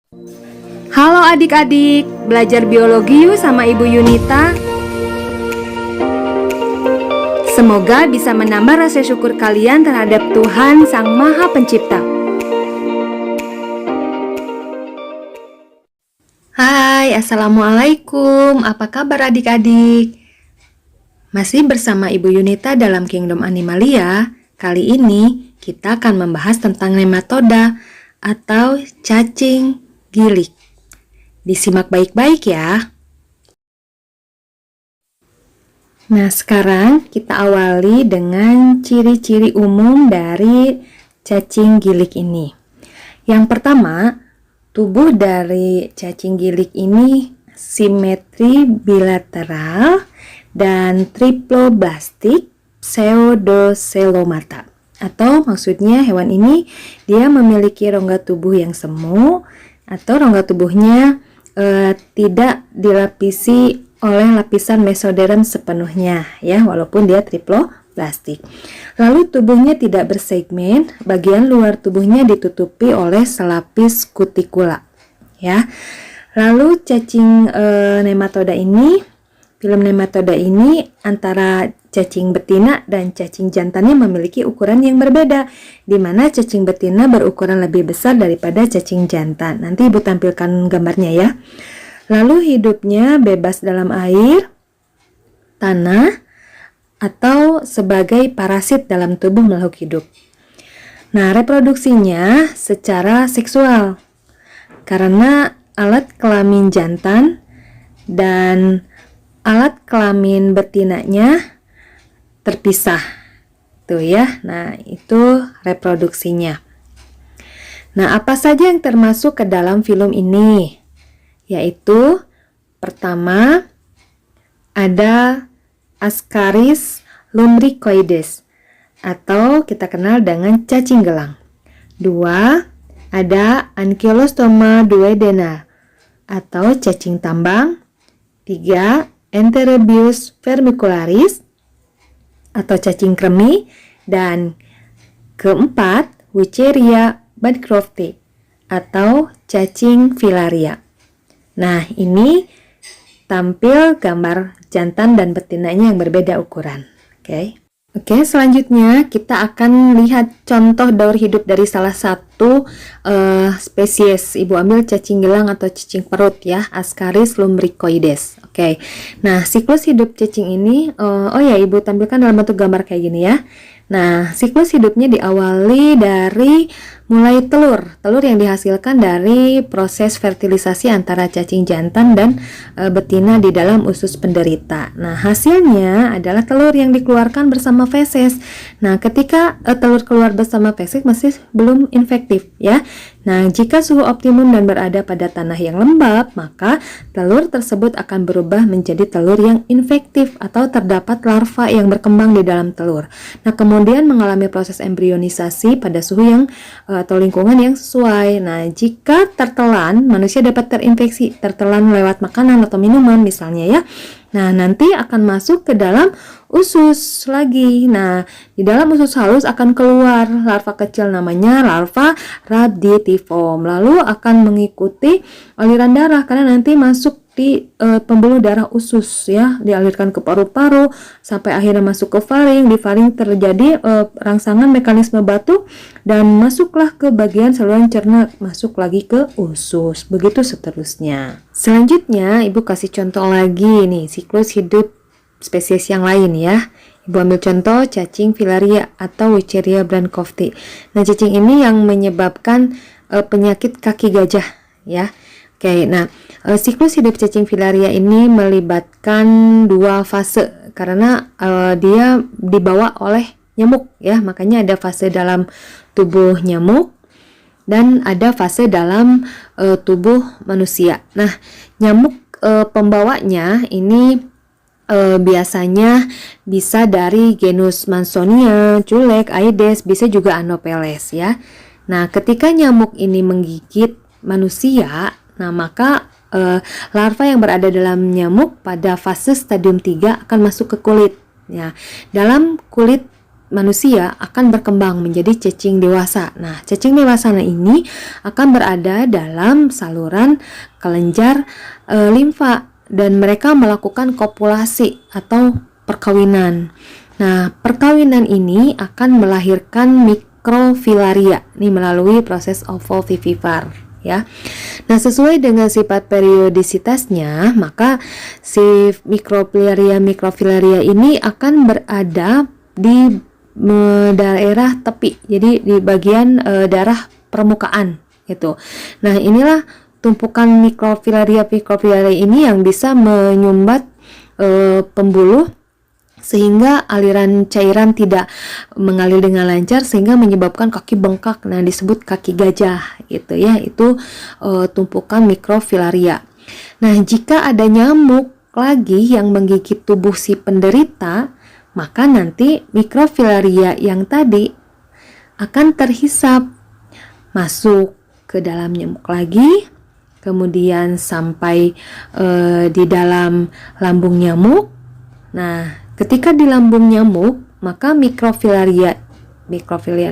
Halo adik-adik, belajar biologi yuk sama Ibu Yunita. Semoga bisa menambah rasa syukur kalian terhadap Tuhan Sang Maha Pencipta. Hai, Assalamualaikum. Apa kabar adik-adik? Masih bersama Ibu Yunita dalam Kingdom Animalia. Kali ini kita akan membahas tentang nematoda atau cacing gilik. Disimak baik-baik ya. Nah, sekarang kita awali dengan ciri-ciri umum dari cacing gilik ini. Yang pertama, tubuh dari cacing gilik ini simetri bilateral dan triploblastik pseudocelomata. Atau maksudnya hewan ini dia memiliki rongga tubuh yang semu atau rongga tubuhnya tidak dilapisi oleh lapisan mesoderm sepenuhnya ya, walaupun dia triploblastik. Lalu tubuhnya tidak bersegmen, bagian luar tubuhnya ditutupi oleh selapis kutikula ya. Lalu cacing film nematoda ini antara cacing betina dan cacing jantannya memiliki ukuran yang berbeda, di mana cacing betina berukuran lebih besar daripada cacing jantan. Nanti Ibu tampilkan gambarnya ya. Lalu hidupnya bebas dalam air, tanah, atau sebagai parasit dalam tubuh makhluk hidup. Nah, reproduksinya secara seksual, karena alat kelamin jantan dan alat kelamin betinanya terpisah. Tuh ya. Nah, itu reproduksinya. Nah, apa saja yang termasuk ke dalam film ini? Yaitu pertama ada Ascaris lumbricoides atau kita kenal dengan cacing gelang. Dua, ada Ankylostoma duodenale atau cacing tambang. Tiga, Enterobius vermicularis atau cacing kremi. Dan keempat, Wucheria bancrofti atau cacing filaria. Nah, ini tampil gambar jantan dan betinanya yang berbeda ukuran. Oke, selanjutnya kita akan lihat contoh daur hidup dari salah satu spesies. Ibu ambil cacing gelang atau cacing perut ya, Ascaris lumbricoides. Oke. Nah, siklus hidup cacing ini Ibu tampilkan dalam bentuk gambar kayak gini ya. Nah, siklus hidupnya diawali dari mulai telur yang dihasilkan dari proses fertilisasi antara cacing jantan dan betina di dalam usus penderita. Nah, hasilnya adalah telur yang dikeluarkan bersama feses. Nah, ketika telur keluar bersama feses masih belum infektif ya. Nah, jika suhu optimum dan berada pada tanah yang lembab, maka telur tersebut akan berubah menjadi telur yang infektif atau terdapat larva yang berkembang di dalam telur. Nah, kemudian mengalami proses embrionisasi pada suhu yang atau lingkungan yang sesuai. Nah, jika tertelan, manusia dapat terinfeksi tertelan lewat makanan atau minuman misalnya ya. Nah, nanti akan masuk ke dalam usus lagi. Nah, di dalam usus halus akan keluar larva kecil namanya larva rhabditiform. Lalu akan mengikuti aliran darah karena nanti masuk di pembuluh darah usus ya, dialirkan ke paru-paru sampai akhirnya masuk ke faring. Di faring terjadi rangsangan mekanisme batu dan masuklah ke bagian saluran cerna, masuk lagi ke usus. Begitu seterusnya. Selanjutnya Ibu kasih contoh lagi nih, siklus hidup spesies yang lain ya. Ibu ambil contoh cacing filaria atau Wucheria bancrofti. Nah, cacing ini yang menyebabkan penyakit kaki gajah ya. Oke, nah siklus hidup cacing filaria ini melibatkan dua fase karena dia dibawa oleh nyamuk ya, makanya ada fase dalam tubuh nyamuk dan ada fase dalam tubuh manusia. Nah, nyamuk pembawanya ini biasanya bisa dari genus Mansonia, Culex, Aedes, bisa juga Anopheles ya. Nah, ketika nyamuk ini menggigit manusia, nah maka larva yang berada dalam nyamuk pada fase stadium 3 akan masuk ke kulit. Ya, dalam kulit manusia akan berkembang menjadi cacing dewasa. Nah, cacing dewasa ini akan berada dalam saluran kelenjar limfa dan mereka melakukan kopulasi atau perkawinan. Nah, perkawinan ini akan melahirkan mikrofilaria nih melalui proses ovovivipar ya. Nah, sesuai dengan sifat periodisitasnya, maka si mikrofilaria ini akan berada di daerah tepi, jadi di bagian daerah permukaan gitu. Nah, inilah tumpukan mikrofilaria ini yang bisa menyumbat pembuluh sehingga aliran cairan tidak mengalir dengan lancar sehingga menyebabkan kaki bengkak. Nah, disebut kaki gajah gitu ya. Itu tumpukan mikrofilaria. Nah, jika ada nyamuk lagi yang menggigit tubuh si penderita, maka nanti mikrofilaria yang tadi akan terhisap masuk ke dalam nyamuk lagi, kemudian sampai di dalam lambung nyamuk. Nah, ketika di lambung nyamuk, maka mikrofilaria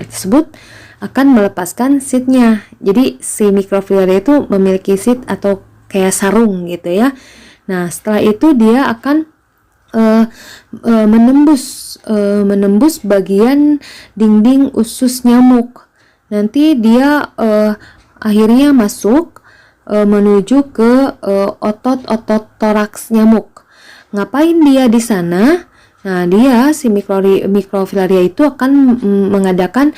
tersebut akan melepaskan sitnya. Jadi si mikrofilaria itu memiliki sit atau kayak sarung gitu ya. Nah, setelah itu dia akan menembus bagian dinding usus nyamuk. Nanti dia akhirnya masuk menuju ke otot-otot toraks nyamuk. Ngapain dia di sana? Nah, dia si mikrofilaria itu akan mengadakan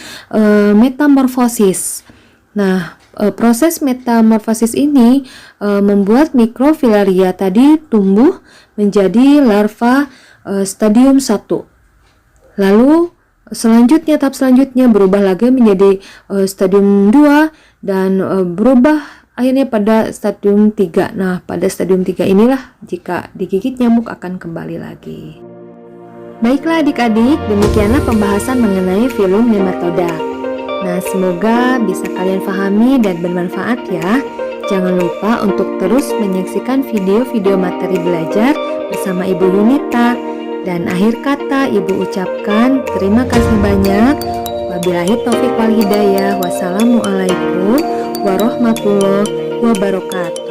metamorfosis. Nah, proses metamorfosis ini membuat mikrofilaria tadi tumbuh menjadi larva stadium 1. Lalu tahap selanjutnya berubah lagi menjadi stadium 2 dan berubah akhirnya pada stadium 3. Nah, pada stadium 3 inilah jika digigit nyamuk akan kembali lagi. Baiklah adik-adik, demikianlah pembahasan mengenai filum nematoda. Nah, semoga bisa kalian pahami dan bermanfaat ya. Jangan lupa untuk terus menyaksikan video-video materi belajar bersama Ibu Yunita. Dan akhir kata Ibu ucapkan terima kasih banyak. Wabillahi taufiq wal hidayah. Wassalamualaikum warahmatullahi wabarakatuh.